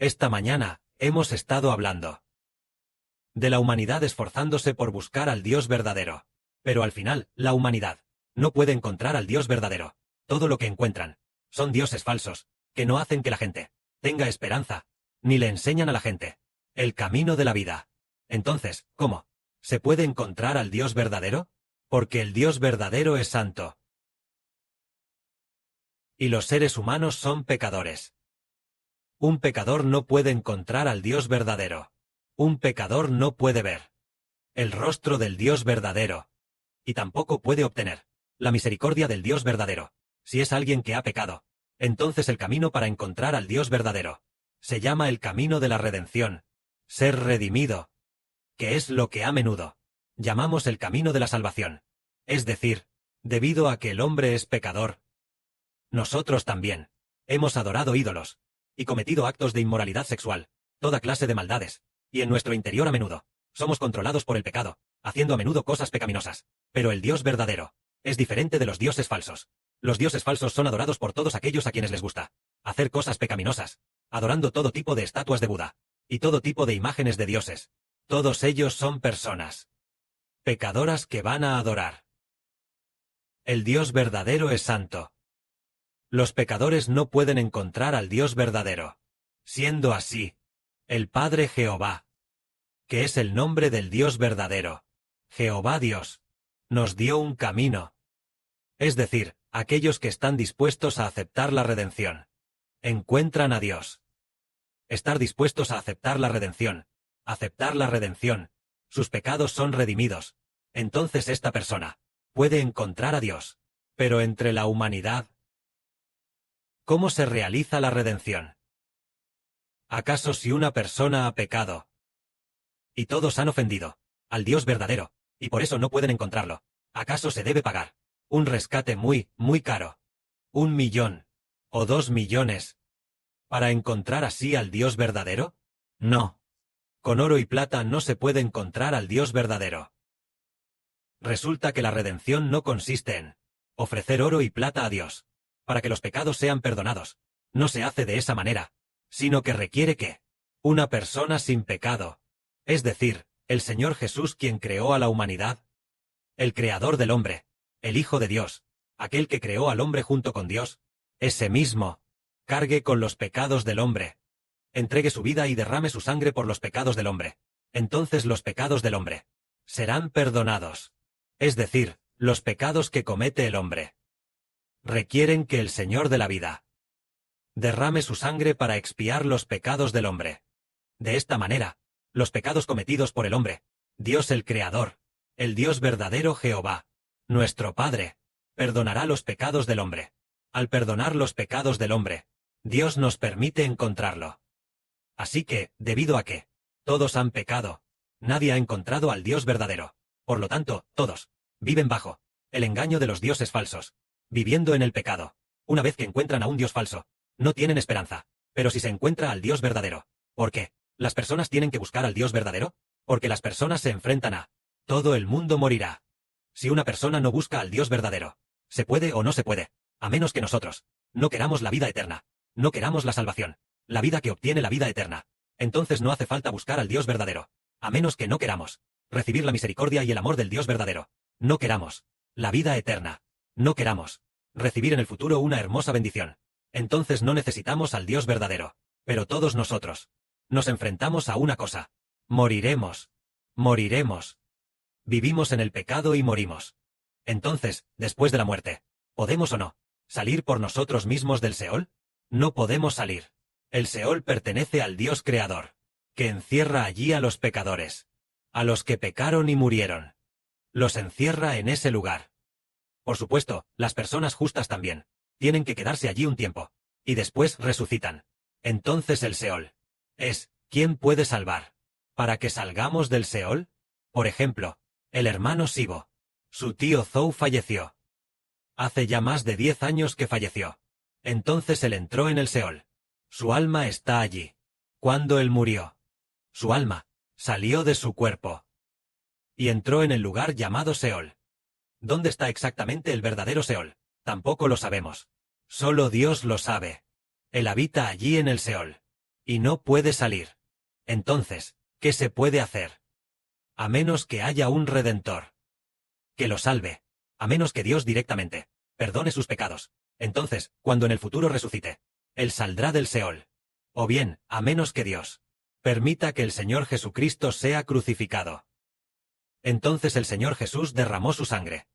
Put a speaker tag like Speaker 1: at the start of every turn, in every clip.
Speaker 1: Esta mañana, hemos estado hablando de la humanidad esforzándose por buscar al Dios verdadero. Pero al final, la humanidad no puede encontrar al Dios verdadero. Todo lo que encuentran son dioses falsos, que no hacen que la gente tenga esperanza, ni le enseñan a la gente el camino de la vida. Entonces, ¿cómo se puede encontrar al Dios verdadero? Porque el Dios verdadero es santo. Y los seres humanos son pecadores. Un pecador no puede encontrar al Dios verdadero. Un pecador no puede ver el rostro del Dios verdadero. Y tampoco puede obtener la misericordia del Dios verdadero. Si es alguien que ha pecado, entonces el camino para encontrar al Dios verdadero se llama el camino de la redención, ser redimido, que es lo que a menudo llamamos el camino de la salvación. Es decir, debido a que el hombre es pecador, nosotros también hemos adorado ídolos y cometido actos de inmoralidad sexual, toda clase de maldades, y en nuestro interior a menudo somos controlados por el pecado, haciendo a menudo cosas pecaminosas. Pero el Dios verdadero es diferente de los dioses falsos. Los dioses falsos son adorados por todos aquellos a quienes les gusta hacer cosas pecaminosas, adorando todo tipo de estatuas de Buda y todo tipo de imágenes de dioses. Todos ellos son personas pecadoras que van a adorar. El Dios verdadero es santo. Los pecadores no pueden encontrar al Dios verdadero. Siendo así, el Padre Jehová, que es el nombre del Dios verdadero, Jehová Dios, nos dio un camino. Es decir, aquellos que están dispuestos a aceptar la redención encuentran a Dios. Estar dispuestos a aceptar la redención, sus pecados son redimidos. Entonces esta persona puede encontrar a Dios. Pero entre la humanidad, ¿cómo se realiza la redención? ¿Acaso si una persona ha pecado y todos han ofendido al Dios verdadero, y por eso no pueden encontrarlo, acaso se debe pagar un rescate muy, muy caro, 1 millón o 2 millones, para encontrar así al Dios verdadero? No. Con oro y plata no se puede encontrar al Dios verdadero. Resulta que la redención no consiste en ofrecer oro y plata a Dios para que los pecados sean perdonados. No se hace de esa manera, sino que requiere que una persona sin pecado, es decir, el Señor Jesús, quien creó a la humanidad, el creador del hombre, el Hijo de Dios, aquel que creó al hombre junto con Dios, ese mismo, cargue con los pecados del hombre, entregue su vida y derrame su sangre por los pecados del hombre. Entonces los pecados del hombre serán perdonados. Es decir, los pecados que comete el hombre requieren que el Señor de la vida derrame su sangre para expiar los pecados del hombre. De esta manera, los pecados cometidos por el hombre, Dios el Creador, el Dios verdadero Jehová, nuestro Padre, perdonará los pecados del hombre. Al perdonar los pecados del hombre, Dios nos permite encontrarlo. Así que, debido a que todos han pecado, nadie ha encontrado al Dios verdadero. Por lo tanto, todos viven bajo el engaño de los dioses falsos, viviendo en el pecado. Una vez que encuentran a un Dios falso, no tienen esperanza. Pero si se encuentra al Dios verdadero, ¿por qué las personas tienen que buscar al Dios verdadero? Porque las personas se enfrentan a todo el mundo morirá. Si una persona no busca al Dios verdadero, ¿se puede o no se puede? A menos que nosotros no queramos la vida eterna, no queramos la salvación, la vida que obtiene la vida eterna. Entonces no hace falta buscar al Dios verdadero. A menos que no queramos recibir la misericordia y el amor del Dios verdadero. No queramos la vida eterna. No queramos recibir en el futuro una hermosa bendición. Entonces no necesitamos al Dios verdadero. Pero todos nosotros nos enfrentamos a una cosa. Moriremos. Moriremos. Vivimos en el pecado y morimos. Entonces, después de la muerte, ¿podemos o no salir por nosotros mismos del Seol? No podemos salir. El Seol pertenece al Dios Creador, que encierra allí a los pecadores, a los que pecaron y murieron. Los encierra en ese lugar. Por supuesto, las personas justas también tienen que quedarse allí un tiempo, y después resucitan. Entonces el Seol es, ¿quién puede salvar? ¿Para que salgamos del Seol? Por ejemplo, el hermano Sibo. Su tío Zou falleció. Hace ya más de 10 años que falleció. Entonces él entró en el Seol. Su alma está allí. Cuando él murió, su alma salió de su cuerpo y entró en el lugar llamado Seol. ¿Dónde está exactamente el verdadero Seol? Tampoco lo sabemos. Solo Dios lo sabe. Él habita allí en el Seol. y no puede salir. Entonces, ¿qué se puede hacer? A menos que haya un Redentor que lo salve, a menos que Dios directamente perdone sus pecados. Entonces, cuando en el futuro resucite, él saldrá del Seol. O bien, a menos que Dios permita que el Señor Jesucristo sea crucificado. Entonces el Señor Jesús derramó su sangre.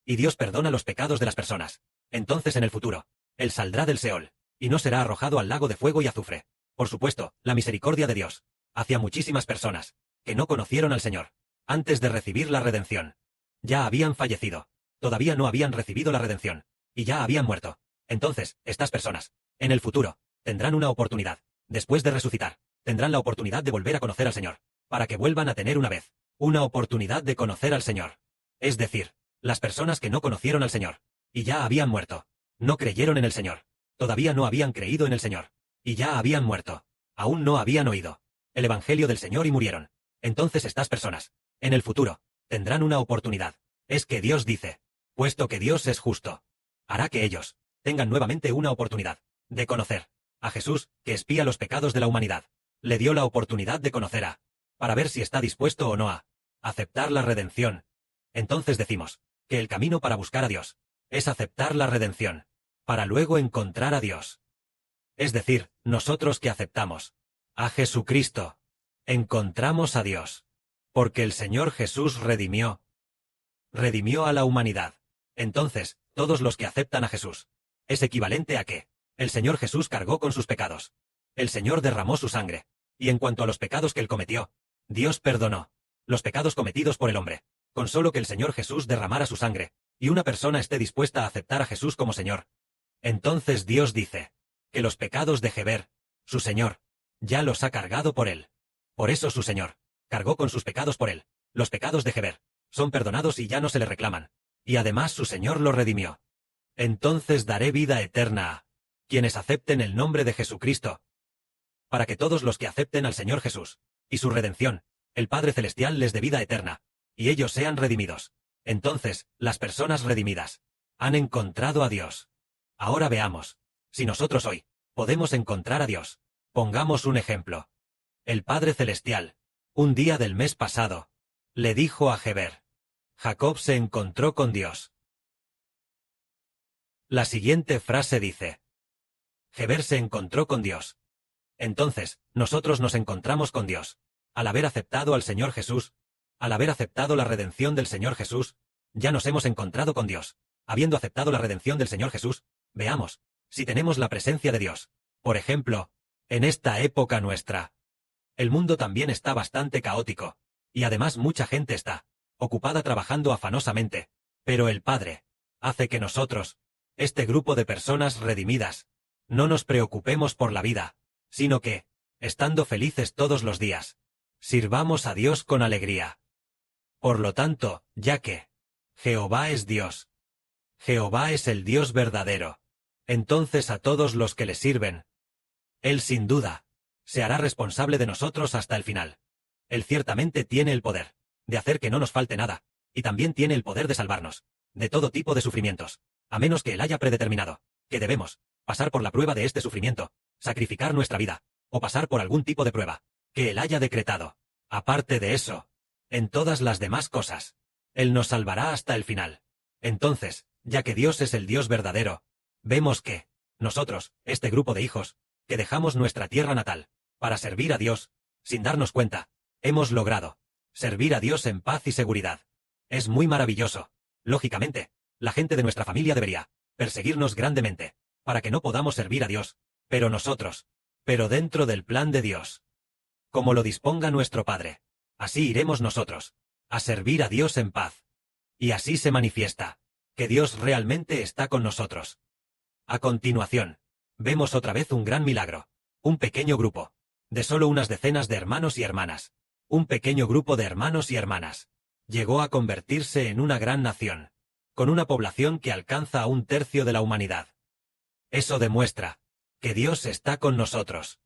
Speaker 1: Y Dios perdona los pecados de las personas. Entonces en el futuro, él saldrá del Seol, y no será arrojado al lago de fuego y azufre. Por supuesto, la misericordia de Dios hacia muchísimas personas que no conocieron al Señor antes de recibir la redención. Ya habían fallecido. Todavía no habían recibido la redención. Y ya habían muerto. Entonces, estas personas, en el futuro, tendrán una oportunidad. Después de resucitar, tendrán la oportunidad de volver a conocer al Señor, para que vuelvan a tener una vez una oportunidad de conocer al Señor. Es decir, las personas que no conocieron al Señor, y ya habían muerto, no creyeron en el Señor, todavía no habían creído en el Señor, y ya habían muerto, aún no habían oído el Evangelio del Señor y murieron. Entonces estas personas, en el futuro, tendrán una oportunidad. Es que Dios dice, puesto que Dios es justo, hará que ellos tengan nuevamente una oportunidad de conocer a Jesús, que expía los pecados de la humanidad. Le dio la oportunidad de conocer para ver si está dispuesto o no a aceptar la redención. Entonces decimos que el camino para buscar a Dios es aceptar la redención, para luego encontrar a Dios. Es decir, nosotros que aceptamos a Jesucristo, encontramos a Dios, porque el Señor Jesús redimió a la humanidad. Entonces, todos los que aceptan a Jesús, es equivalente a que el Señor Jesús cargó con sus pecados. El Señor derramó su sangre, y en cuanto a los pecados que él cometió, Dios perdonó los pecados cometidos por el hombre, con solo que el Señor Jesús derramara su sangre, y una persona esté dispuesta a aceptar a Jesús como Señor. Entonces Dios dice que los pecados de Heber, su Señor, ya los ha cargado por él. Por eso su Señor cargó con sus pecados por él. Los pecados de Heber son perdonados y ya no se le reclaman. Y además su Señor lo redimió. Entonces daré vida eterna a quienes acepten el nombre de Jesucristo, para que todos los que acepten al Señor Jesús y su redención, el Padre Celestial les dé vida eterna, y ellos sean redimidos. Entonces, las personas redimidas han encontrado a Dios. Ahora veamos si nosotros hoy podemos encontrar a Dios. Pongamos un ejemplo. El Padre Celestial, un día del mes pasado, le dijo a Heber: Jacob se encontró con Dios. La siguiente frase dice: Heber se encontró con Dios. Entonces, nosotros nos encontramos con Dios. Al haber aceptado al Señor Jesús, al haber aceptado la redención del Señor Jesús, ya nos hemos encontrado con Dios. Habiendo aceptado la redención del Señor Jesús, veamos si tenemos la presencia de Dios. Por ejemplo, en esta época nuestra, el mundo también está bastante caótico, y además mucha gente está ocupada trabajando afanosamente, pero el Padre hace que nosotros, este grupo de personas redimidas, no nos preocupemos por la vida, sino que, estando felices todos los días, sirvamos a Dios con alegría. Por lo tanto, ya que Jehová es Dios, Jehová es el Dios verdadero, entonces a todos los que le sirven, Él sin duda se hará responsable de nosotros hasta el final. Él ciertamente tiene el poder de hacer que no nos falte nada, y también tiene el poder de salvarnos de todo tipo de sufrimientos, a menos que Él haya predeterminado que debemos pasar por la prueba de este sufrimiento, sacrificar nuestra vida, o pasar por algún tipo de prueba que Él haya decretado. Aparte de eso, en todas las demás cosas, Él nos salvará hasta el final. Entonces, ya que Dios es el Dios verdadero, vemos que nosotros, este grupo de hijos, que dejamos nuestra tierra natal para servir a Dios, sin darnos cuenta, hemos logrado servir a Dios en paz y seguridad. Es muy maravilloso. Lógicamente, la gente de nuestra familia debería perseguirnos grandemente, para que no podamos servir a Dios, pero dentro del plan de Dios, como lo disponga nuestro Padre, así iremos nosotros a servir a Dios en paz. Y así se manifiesta que Dios realmente está con nosotros. A continuación, vemos otra vez un gran milagro. Un pequeño grupo, de solo unas decenas de hermanos y hermanas, un pequeño grupo de hermanos y hermanas, llegó a convertirse en una gran nación, con una población que alcanza a 1/3 de la humanidad. Eso demuestra que Dios está con nosotros.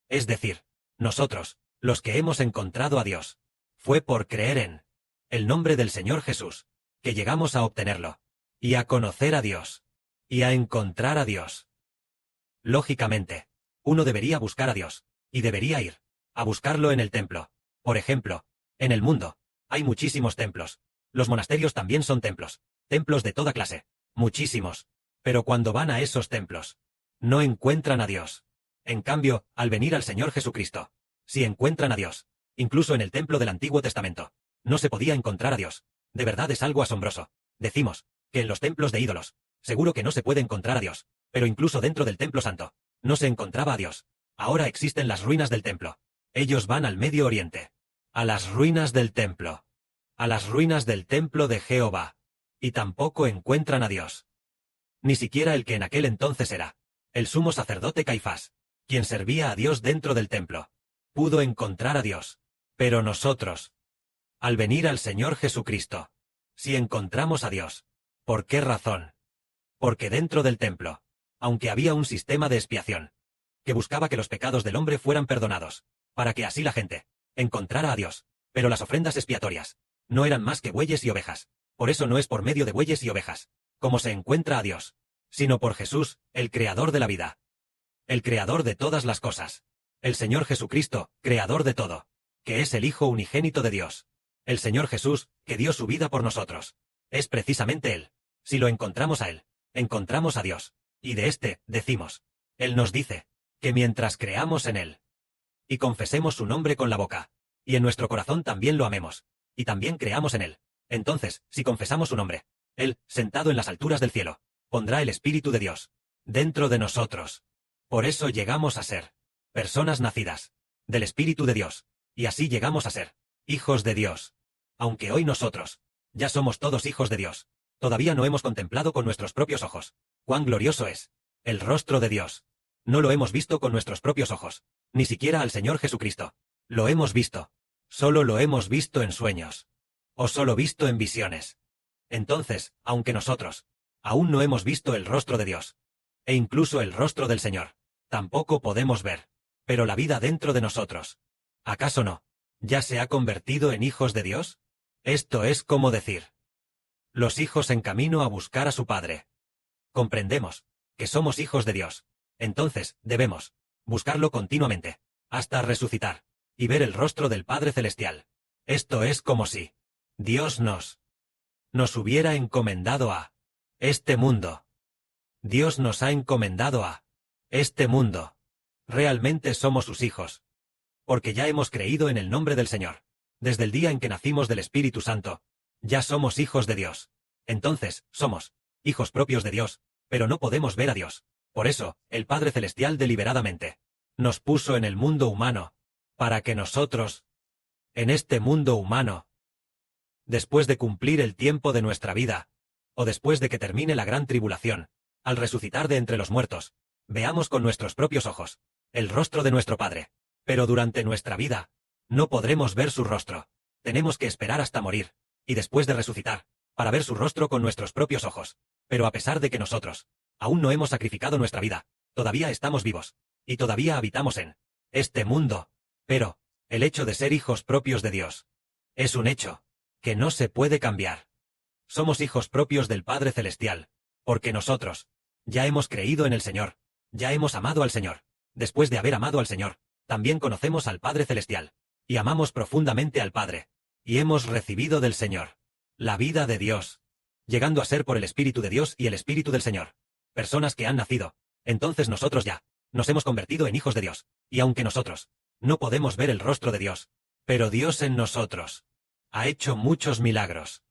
Speaker 1: Es decir, nosotros, los que hemos encontrado a Dios, fue por creer en el nombre del Señor Jesús, que llegamos a obtenerlo, y a conocer a Dios, y a encontrar a Dios. Lógicamente, uno debería buscar a Dios, Y debería ir a buscarlo en el templo. Por ejemplo, en el mundo, hay muchísimos templos. Los monasterios también son templos. Templos de toda clase. Muchísimos. Pero cuando van a esos templos, no encuentran a Dios. En cambio, al venir al Señor Jesucristo, sí encuentran a Dios. Incluso en el templo del Antiguo Testamento, no se podía encontrar a Dios. De verdad es algo asombroso. Decimos que en los templos de ídolos, seguro que no se puede encontrar a Dios. Pero incluso dentro del templo santo, no se encontraba a Dios. Ahora existen las ruinas del templo. Ellos van al Medio Oriente. A las ruinas del templo. A las ruinas del templo de Jehová. Y tampoco encuentran a Dios. Ni siquiera el que en aquel entonces era el sumo sacerdote Caifás, quien servía a Dios dentro del templo, pudo encontrar a Dios. Pero nosotros, al venir al Señor Jesucristo, si encontramos a Dios. ¿Por qué razón? Porque dentro del templo, aunque había un sistema de expiación, que buscaba que los pecados del hombre fueran perdonados, para que así la gente encontrara a Dios, pero las ofrendas expiatorias no eran más que bueyes y ovejas. Por eso no es por medio de bueyes y ovejas como se encuentra a Dios, sino por Jesús, el Creador de la vida. El Creador de todas las cosas. El Señor Jesucristo, Creador de todo, que es el Hijo unigénito de Dios. El Señor Jesús, que dio su vida por nosotros. Es precisamente Él. Si lo encontramos a Él, encontramos a Dios. Y de este, decimos. Él nos dice, que mientras creamos en Él, y confesemos su nombre con la boca, y en nuestro corazón también lo amemos, y también creamos en Él, entonces, si confesamos su nombre, Él, sentado en las alturas del cielo, pondrá el Espíritu de Dios dentro de nosotros. Por eso llegamos a ser personas nacidas del Espíritu de Dios, y así llegamos a ser hijos de Dios. Aunque hoy nosotros ya somos todos hijos de Dios, todavía no hemos contemplado con nuestros propios ojos cuán glorioso es el rostro de Dios. No lo hemos visto con nuestros propios ojos, ni siquiera al Señor Jesucristo. Lo hemos visto. Solo lo hemos visto en sueños. O solo visto en visiones. Entonces, aunque nosotros aún no hemos visto el rostro de Dios, e incluso el rostro del Señor, tampoco podemos ver, pero la vida dentro de nosotros, ¿acaso no ya se ha convertido en hijos de Dios? Esto es como decir, los hijos en camino a buscar a su Padre. Comprendemos que somos hijos de Dios, entonces debemos buscarlo continuamente, hasta resucitar, y ver el rostro del Padre Celestial. Esto es como si Dios nos hubiera encomendado a este mundo. Dios nos ha encomendado a este mundo. Realmente somos sus hijos. Porque ya hemos creído en el nombre del Señor. Desde el día en que nacimos del Espíritu Santo, ya somos hijos de Dios. Entonces, somos hijos propios de Dios, pero no podemos ver a Dios. Por eso, el Padre Celestial deliberadamente nos puso en el mundo humano, para que nosotros, en este mundo humano, después de cumplir el tiempo de nuestra vida, o después de que termine la gran tribulación, al resucitar de entre los muertos, veamos con nuestros propios ojos el rostro de nuestro Padre. Pero durante nuestra vida, no podremos ver su rostro. Tenemos que esperar hasta morir, y después de resucitar, para ver su rostro con nuestros propios ojos. Pero a pesar de que nosotros aún no hemos sacrificado nuestra vida, todavía estamos vivos, y todavía habitamos en este mundo. Pero, el hecho de ser hijos propios de Dios es un hecho que no se puede cambiar. Somos hijos propios del Padre Celestial, porque nosotros ya hemos creído en el Señor, ya hemos amado al Señor. Después de haber amado al Señor, también conocemos al Padre Celestial, y amamos profundamente al Padre, y hemos recibido del Señor la vida de Dios, llegando a ser por el Espíritu de Dios y el Espíritu del Señor, personas que han nacido. Entonces nosotros ya nos hemos convertido en hijos de Dios, y aunque nosotros no podemos ver el rostro de Dios, pero Dios en nosotros ha hecho muchos milagros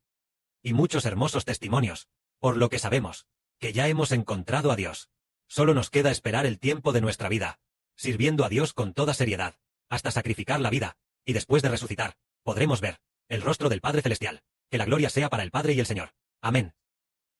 Speaker 1: y muchos hermosos testimonios, por lo que sabemos que ya hemos encontrado a Dios. Solo nos queda esperar el tiempo de nuestra vida, sirviendo a Dios con toda seriedad, hasta sacrificar la vida, y después de resucitar, podremos ver el rostro del Padre Celestial. Que la gloria sea para el Padre y el Señor. Amén.